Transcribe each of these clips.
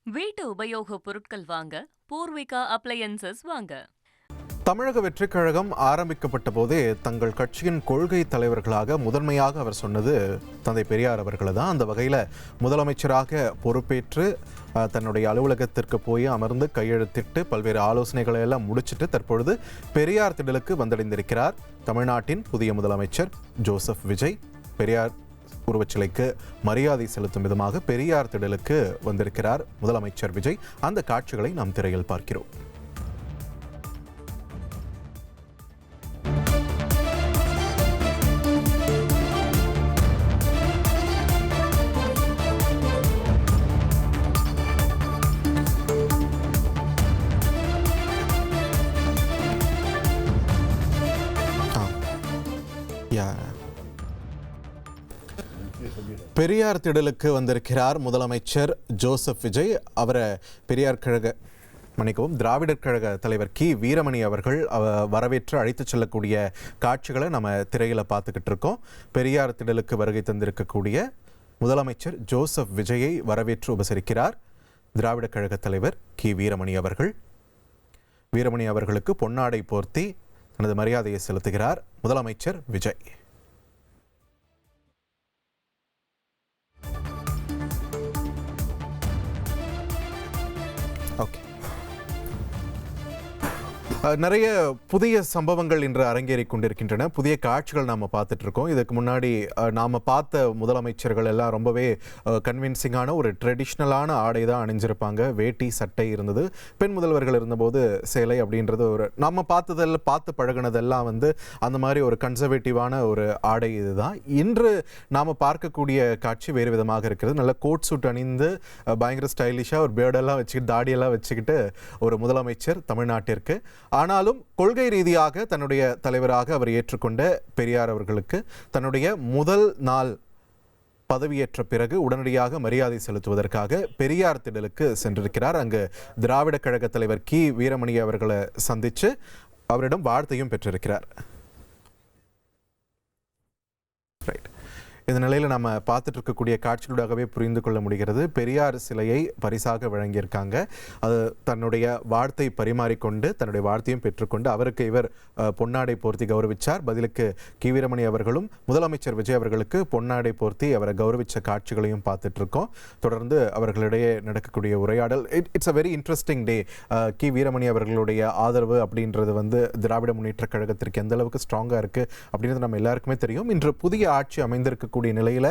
வீட்டு உபயோகப் பொருட்கள் வாங்க பூர்விகா அப்ளையன்சஸ் வாங்க. தமிழக வெற்றிக் கழகம் ஆரம்பிக்கப்பட்ட போதே தங்கள் கட்சியின் கொள்கை தலைவர்களாக முதன்மையாக அவர் சொன்னது தந்தை பெரியார் அவர்களை தான். அந்த வகையில் முதலமைச்சராக பொறுப்பேற்று தன்னுடைய அலுவலகத்திற்கு போய் அமர்ந்து கையெழுத்திட்டு பல்வேறு ஆலோசனைகளை எல்லாம் முடிச்சுட்டு தற்பொழுது பெரியார் திடலுக்கு வந்தடைந்திருக்கிறார் தமிழ்நாட்டின் புதிய முதலமைச்சர் ஜோசப் விஜய். பெரியார் உருவச்சிலைக்கு மரியாதை செலுத்தும் விதமாக பெரியார் திடலுக்கு வந்திருக்கிறார் முதலமைச்சர் விஜய். அந்த காட்சிகளை நாம் திரையில் பார்க்கிறோம். பெரியார் திடலுக்கு வந்திருக்கிறார் முதலமைச்சர் ஜோசப் விஜய். அவரை திராவிடர் கழக தலைவர் கி வீரமணி அவர்கள் வரவேற்று அழைத்து செல்லக்கூடிய காட்சிகளை நம்ம திரையில் பார்த்துக்கிட்டு இருக்கோம். பெரியார் திடலுக்கு வருகை தந்திருக்கக்கூடிய முதலமைச்சர் ஜோசப் விஜயை வரவேற்று உபசரிக்கிறார் திராவிடர் கழக தலைவர் கி வீரமணி அவர்கள். வீரமணி அவர்களுக்கு பொன்னாடை போர்த்தி தனது மரியாதையை செலுத்துகிறார் முதலமைச்சர் விஜய். ஓகே, நிறைய புதிய சம்பவங்கள் இன்று அரங்கேறி கொண்டிருக்கின்றன. புதிய காட்சிகள் நாம் பார்த்துட்டு இருக்கோம். இதுக்கு முன்னாடி நாம் பார்த்த முதலமைச்சர்கள் எல்லாம் ரொம்பவே கன்வின்சிங்கான ஒரு ட்ரெடிஷ்னலான ஆடை தான் அணிஞ்சிருப்பாங்க. வேட்டி சட்டை இருந்தது. பெண் முதல்வர்கள் இருந்தபோது சேலை அப்படின்றது ஒரு நம்ம பார்த்து பழகினதெல்லாம் அந்த மாதிரி ஒரு கன்சர்வேட்டிவான ஒரு ஆடை இதுதான். இன்று நாம் பார்க்கக்கூடிய காட்சி வேறு விதமாக இருக்கிறது. நல்ல கோட் சூட் அணிந்து பயங்கர ஸ்டைலிஷாக ஒரு பேர்டெல்லாம் வச்சுக்கிட்டு தாடியெல்லாம் வச்சுக்கிட்டு ஒரு முதலமைச்சர் தமிழ்நாட்டிற்கு. ஆனாலும் கொள்கை ரீதியாக தன்னுடைய தலைவராக அவர் ஏற்றுக்கொண்ட பெரியார் அவர்களுக்கு தன்னுடைய முதல் நாள் பதவியேற்ற பிறகு உடனடியாக மரியாதை செலுத்துவதற்காக பெரியார் திடலுக்கு சென்றிருக்கிறார். அங்கு திராவிடர் கழக தலைவர் கி வீரமணி அவர்களை சந்தித்து அவரிடம் வாழ்த்தையும் பெற்றிருக்கிறார். ரைட், இந்த நிலையில் நம்ம பார்த்துட்டு இருக்கக்கூடிய காட்சிகளூடாகவே புரிந்து கொள்ள முடிகிறது. பெரியார் சிலையை பரிசாக வழங்கியிருக்காங்க. அது தன்னுடைய வாழ்த்தை பரிமாறிக்கொண்டு தன்னுடைய வாழ்த்தையும் பெற்றுக்கொண்டு அவருக்கு இவர் பொன்னாடை போர்த்தி கௌரவிச்சார். பதிலுக்கு கி வீரமணி அவர்களும் முதலமைச்சர் விஜய் அவர்களுக்கு பொன்னாடை போர்த்தி அவரை கௌரவிச்ச காட்சிகளையும் பார்த்துட்டு இருக்கோம். தொடர்ந்து அவர்களிடையே நடக்கக்கூடிய உரையாடல் இட்ஸ் அ வெரி இன்ட்ரெஸ்டிங் டே. கி வீரமணி அவர்களுடைய ஆதரவு அப்படின்றது திராவிட முன்னேற்ற கழகத்திற்கு எந்த அளவுக்கு ஸ்ட்ராங்காக இருக்குது அப்படின்றது நம்ம எல்லாருக்குமே தெரியும். இன்று புதிய ஆட்சி அமைந்திருக்க கூடிய நிலையில்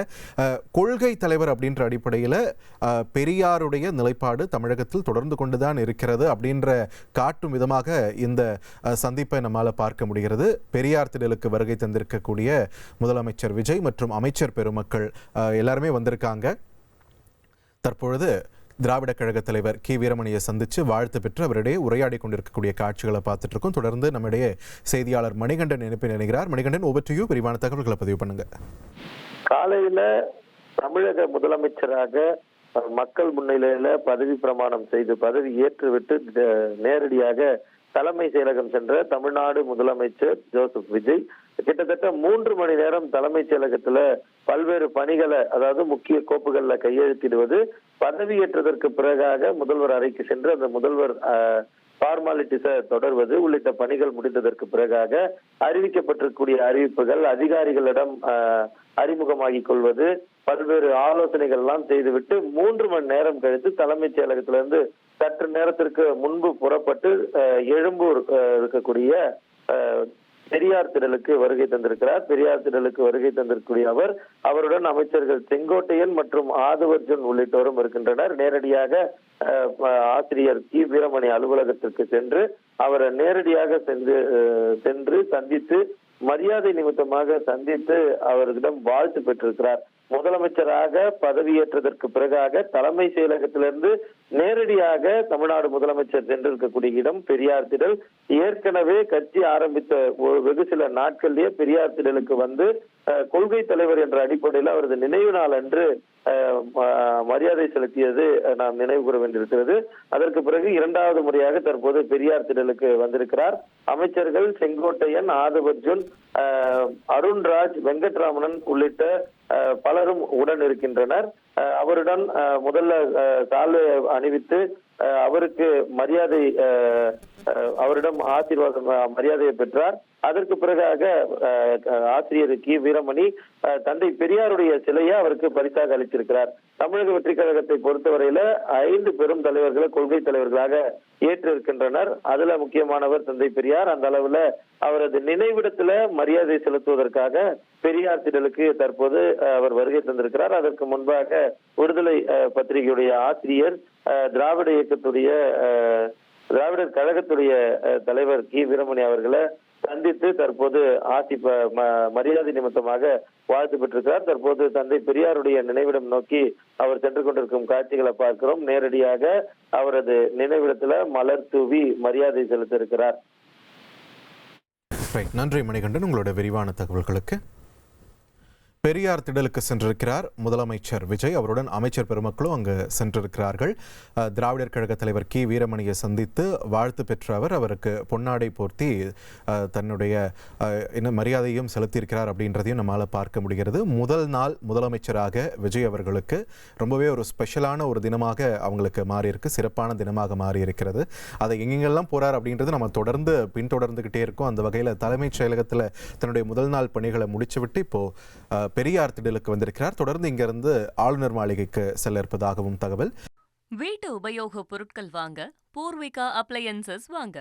கொள்கை தலைவர் அப்படின்ற அடிப்படையில் பெரியாருடைய நிலைப்பாடு தமிழகத்தில் தொடர்ந்து கொண்டுதான் இருக்கிறது அப்படின்ற காட்டும் விதமாக இந்த சந்திப்பை நம்மால் பார்க்க முடிகிறது. பெரியார் திடலுக்கு வருகை தந்திருக்கக்கூடிய முதலமைச்சர் விஜய் மற்றும் அமைச்சர் பெருமக்கள் எல்லாருமே வந்திருக்காங்க. தற்பொழுது திராவிட கழக தலைவர் கி வீரமணியை சந்தித்து வாழ்த்து பெற்று அவரிடையே உரையாடி கொண்டிருக்கக்கூடிய காட்சிகளை பார்த்துட்டு இருக்கோம். தொடர்ந்து நம்முடைய செய்தியாளர் மணிகண்டன் இணைப்பில் இணைகிறார். Manikandan, over to you. விரிவான தகவல்களை பதிவு பண்ணுங்க. காலையில தமிழக முதலமைச்சராக மக்கள் முன்னிலையில பதவி பிரமாணம் செய்து பதவி ஏற்றுவிட்டு நேரடியாக தலைமை செயலகம் சென்ற தமிழ்நாடு முதலமைச்சர் ஜோசப் விஜய் கிட்டத்தட்ட 3 மணி நேரம் தலைமைச் செயலகத்துல பல்வேறு பணிகளை, அதாவது முக்கிய கோப்புகள்ல கையெழுத்திடுவது, பதவியேற்றதற்கு பிறகாக முதல்வர் அறைக்கு சென்று அந்த முதல்வர் ஃபார்மாலிட்டிஸை தொடர்வது உள்ளிட்ட பணிகள் முடிந்ததற்கு பிறகாக அறிவிக்கப்பட்டிருக்கூடிய அறிவிப்புகள், அதிகாரிகளிடம் அறிமுகமாகிக் கொள்வது, பல்வேறு ஆலோசனைகள் எல்லாம் செய்துவிட்டு 3 மணி நேரம் கழித்து தலைமைச் செயலகத்திலிருந்து சற்று நேரத்திற்கு முன்பு புறப்பட்டு எழும்பூர் இருக்கக்கூடிய பெரியார் திடலுக்கு வருகை தந்திருக்கிறார். பெரியார் திடலுக்கு வருகை தந்திருக்கக்கூடிய அவருடன் அமைச்சர்கள் செங்கோட்டையன் மற்றும் ஆதவர்ஜுன் உள்ளிட்டோரும் இருக்கின்றனர். நேரடியாக ஆசிரியர் கி வீரமணி அலுவலகத்திற்கு சென்று அவரை நேரடியாக சென்று சந்தித்து மரியாதை நிமித்தமாக சந்தித்து அவர்களிடம் வாழ்த்து பெற்றிருக்கிறார். முதலமைச்சராக பதவியேற்றதற்கு பிறகாக தலைமை செயலகத்திலிருந்து நேரடியாக தமிழ்நாடு முதலமைச்சர் சென்றிருக்கக்கூடிய இடம் பெரியார் திடல். ஏற்கனவே கட்சி ஆரம்பித்த வெகு சில நாட்களிலேயே பெரியார் திடலுக்கு வந்து கொள்கை தலைவர் என்ற அடிப்படையில் அவரது நினைவு நாள் அன்று மரியாதை செலுத்தியது நாம் நினைவு கூற வேண்டியிருக்கிறது. அதற்கு பிறகு 2வது முறையாக தற்போது பெரியார் திடலுக்கு வந்திருக்கிறார். அமைச்சர்கள் செங்கோட்டையன், ஆதவர்ஜுன், அருண்ராஜ், வெங்கட்ராமன் உள்ளிட்ட பலரும் உடன் இருக்கின்றனர். அவருடன் முதல்ல சால்வை அணிவித்து அவருக்கு மரியாதை அவரிடம் ஆசீர்வாதம் மரியாதையை பெற்றார். அதற்கு பிறகாக ஆசிரியர் கி வீரமணி தந்தை பெரியாருடைய சிலையை அவருக்கு பரிசாக அளித்திருக்கிறார். தமிழக வெற்றி கழகத்தை பொறுத்தவரையில 5 பெரும் தலைவர்களை கொள்கை தலைவர்களாக ஏற்றிருக்கின்றனர். அதுல முக்கியமானவர் தந்தை பெரியார். அந்த அளவுல அவரது நினைவிடத்துல மரியாதை செலுத்துவதற்காக பெரியார் திடலுக்கு தற்போது அவர் வருகை தந்திருக்கிறார். அதற்கு முன்பாக விடுதலை பத்திரிகையுடைய ஆசிரியர் திராவிடர் கழகத்துடைய தலைவர் கி வீரமணி அவர்களை சந்தித்து தற்போது மரியாதை நிமித்தமாக வாழ்த்து பெற்றிருக்கிறார். தற்போது தந்தை பெரியாருடைய நினைவிடம் நோக்கி அவர் சென்று கொண்டிருக்கும் காட்சிகளை பார்க்கிறோம். நேரடியாக அவரது நினைவிடத்துல மலர் தூவி மரியாதை செலுத்த இருக்கிறார். நன்றி மணிகண்டன், உங்களோட விரிவான தகவல்களுக்கு. பெரியார் திடலுக்கு சென்றிருக்கிறார் முதலமைச்சர் விஜய். அவருடன் அமைச்சர் பெருமக்களும் அங்கு சென்றிருக்கிறார்கள். திராவிடர் கழக தலைவர் கி வீரமணியை சந்தித்து வாழ்த்து பெற்ற அவருக்கு பொன்னாடை போர்த்தி தன்னுடைய மரியாதையும் செலுத்தியிருக்கிறார் அப்படின்றதையும் நம்மால் பார்க்க முடிகிறது. முதல் நாள் முதலமைச்சராக விஜய் அவர்களுக்கு ரொம்பவே ஒரு ஸ்பெஷலான ஒரு தினமாக அவங்களுக்கு மாறியிருக்கு, சிறப்பான தினமாக மாறியிருக்கிறது. அதை எங்கெங்கெல்லாம் போகிறார் அப்படின்றது நம்ம தொடர்ந்து பின்தொடர்ந்துகிட்டே இருக்கோம். அந்த வகையில் தலைமைச் செயலகத்தில் தன்னுடைய முதல் நாள் பணிகளை முடிச்சுவிட்டு இப்போது பெரியார் திடலுக்கு வந்திருக்கிறார். தொடர்ந்து இங்கிருந்து ஆளுநர் மாளிகைக்கு செல்ல இருப்பதாகவும் தகவல். வீட்டு உபயோக பொருட்கள் வாங்க பூர்விகா அப்ளையன்சஸ் வாங்க.